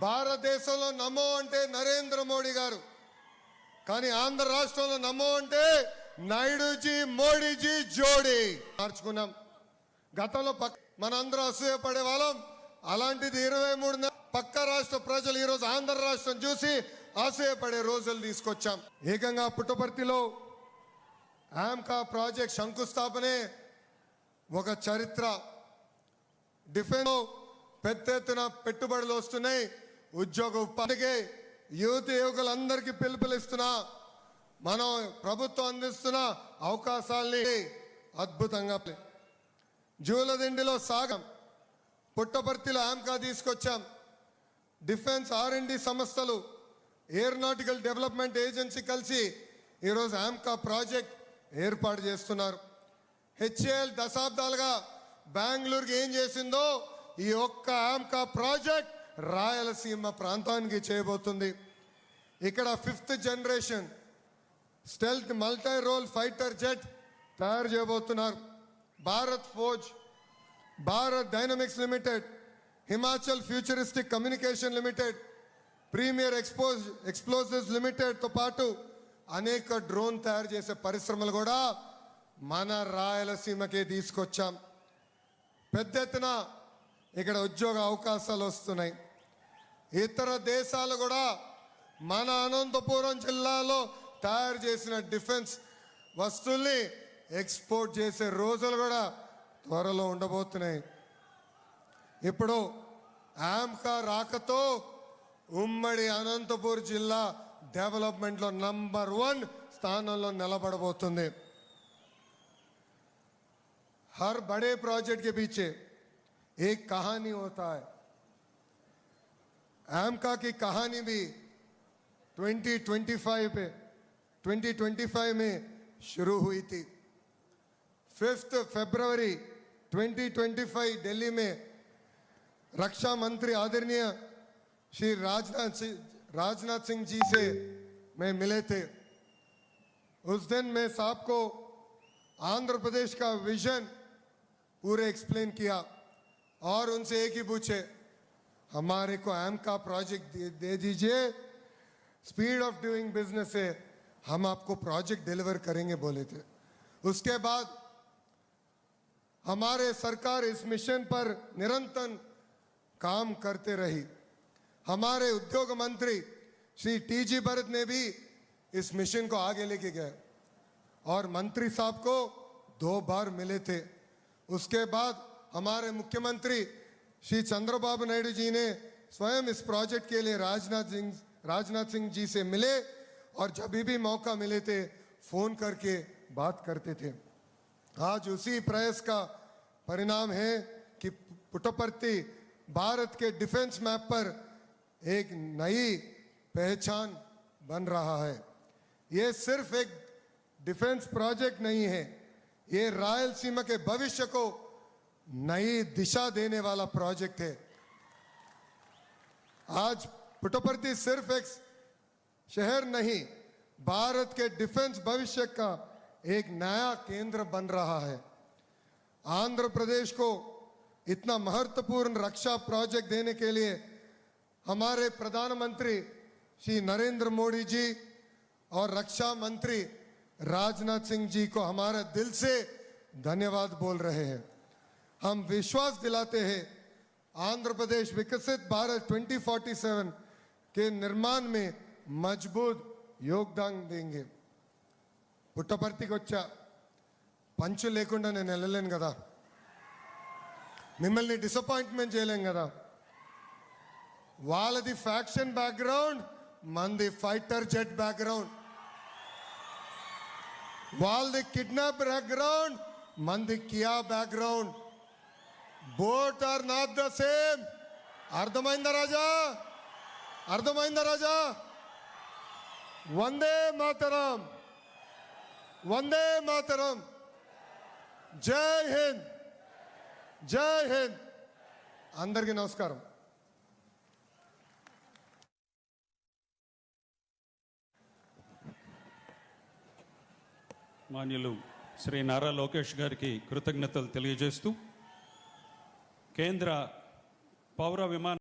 భారతదేశంలో నమో అంటే నరేంద్ర మోడీ గారు, కానీ ఆంధ్ర రాష్ట్రంలో నమో అంటే నాయుడుజీ మోడీజీ జోడీ మార్చుకున్నాం. గతంలో మనందరూ అసూయపడే వాళ్ళం. అలాంటిది 23 పక్క రాష్ట్ర ప్రజలు ఈరోజు ఆంధ్ర రాష్ట్రం చూసి అసూయపడే రోజులు తీసుకొచ్చాం. ఏకంగా పుట్టపర్తిలో ఆమ్కా ప్రాజెక్ట్ శంకుస్థాపనే ఒక చరిత్ర. డిఫెన్స్ పెద్ద ఎత్తున పెట్టుబడులు వస్తున్నాయి, ఉద్యోగ ఉపాధికి యువకులందరికీ పిలుపునిస్తున్నా. మనం ప్రభుత్వం అందిస్తున్న అవకాశాలని అద్భుతంగా జూలదిండిలో సాగం, పుట్టపర్తిలో ఆమ్కా తీసుకొచ్చాం. డిఫెన్స్ R&D సంస్థలు, ఏరోనాటికల్ డెవలప్మెంట్ ఏజెన్సీ కలిసి ఈరోజు ఆమ్కా ప్రాజెక్ట్ ఏర్పాటు చేస్తున్నారు. HAL దశాబ్దాలుగా బెంగళూరుకి ఏం చేసిందో ఈ ఒక్క ఆమ్కా ప్రాజెక్ట్ రాయలసీమ ప్రాంతానికి చేయబోతుంది. ఇక్కడ 5th generation stealth multi role fighter jet తయారు చేయబోతున్నారు. Bharat Forge, Bharat Dynamics Limited, Himachal futuristic communication limited, premier explosives లిమిటెడ్తో పాటు అనేక డ్రోన్ తయారు చేసే పరిశ్రమలు కూడా మన రాయలసీమకే తీసుకొచ్చాం. పెద్ద ఎత్తున ఇక్కడ ఉద్యోగ అవకాశాలు వస్తున్నాయి. ఇతర దేశాలు కూడా మన అనంతపురం జిల్లాలో తయారు చేసిన డిఫెన్స్ వస్తువుల్ని ఎక్స్పోర్ట్ చేసే రోజులు కూడా త్వరలో ఉండబోతున్నాయి. ఇప్పుడు ఆమ్కా రాకతో ఉమ్మడి అనంతపూర్ జిల్లా డెవలప్మెంట్లో నంబర్ 1 స్థానంలో నిలబడబోతుంది. हर बड़े प्रोजेक्ट के पीछे एक कहानी होता है. आमका की कहानी भी 2025 में शुरू हुई थी. 5 फरवरी 2025 दिल्ली में रक्षा मंत्री आदरणीय श्री राजनाथ सिंह जी से मैं मिले थे. उस दिन मैं साहब को आंध्र प्रदेश का विजन पूरे एक्सप्लेन किया और उनसे एक ही पूछे, हमारे को आमका प्रोजेक्ट दे दीजिए, स्पीड ऑफ डूइंग बिजनेस है, हम आपको प्रोजेक्ट डिलीवर करेंगे बोले थे. उसके बाद हमारे सरकार इस मिशन पर निरंतर काम करते रही. हमारे उद्योग मंत्री श्री TG भरत ने भी इस मिशन को आगे लेके गए और मंत्री साहब को 2 बार मिले थे. उसके बाद हमारे मुख्यमंत्री श्री चंद्रबाबू नायडू जी ने स्वयं इस प्रोजेक्ट के लिए राजनाथ सिंह जी से मिले और जब भी मौका मिले थे फोन करके बात करते थे. आज उसी प्रयास का परिणाम है कि पुट्टपर्ती भारत के डिफेंस मैप पर एक नई पहचान बन रहा है. ये सिर्फ एक डिफेंस प्रोजेक्ट नहीं है, ये रायलसीमा के भविष्य को नई दिशा देने वाला प्रोजेक्ट है. आज पुट्टपर्ती सिर्फ एक शहर नहीं, भारत के डिफेंस भविष्य का एक नया केंद्र बन रहा है. आंध्र प्रदेश को इतना महत्वपूर्ण रक्षा प्रोजेक्ट देने के लिए हमारे प्रधानमंत्री श्री नरेंद्र मोदी जी और रक्षा मंत्री राजनाथ सिंह जी को हमारे दिल से धन्यवाद बोल रहे हैं. हम विश्वास दिलाते हैं आंध्र प्रदेश विकसित भारत 2047 के निर्माण में मजबूत योगदान देंगे. పుట్టపర్తికి వచ్చా, పంచు లేకుండా నేను వెళ్ళలేను కదా, మిమ్మల్ని డిసప్పాయింట్మెంట్ చేయలేం కదా. వాళ్ళది ఫ్యాక్షన్ బ్యాక్గ్రౌండ్, మంది ఫైటర్ జెట్ బ్యాక్గ్రౌండ్. వాళ్ళది కిడ్నాప్ బ్యాక్గ్రౌండ్, మంది Kia background. Both are not the same. అర్థమైందా రాజా? అర్థమైందా రాజా? వందే మాతరం, వందే మాతరం. జై హింద్, జై హింద్. అందరికీ నమస్కారం. మాన్యులు శ్రీ నారా లోకేష్ గారికి కృతజ్ఞతలు తెలియజేస్తూ కేంద్ర పౌర విమాన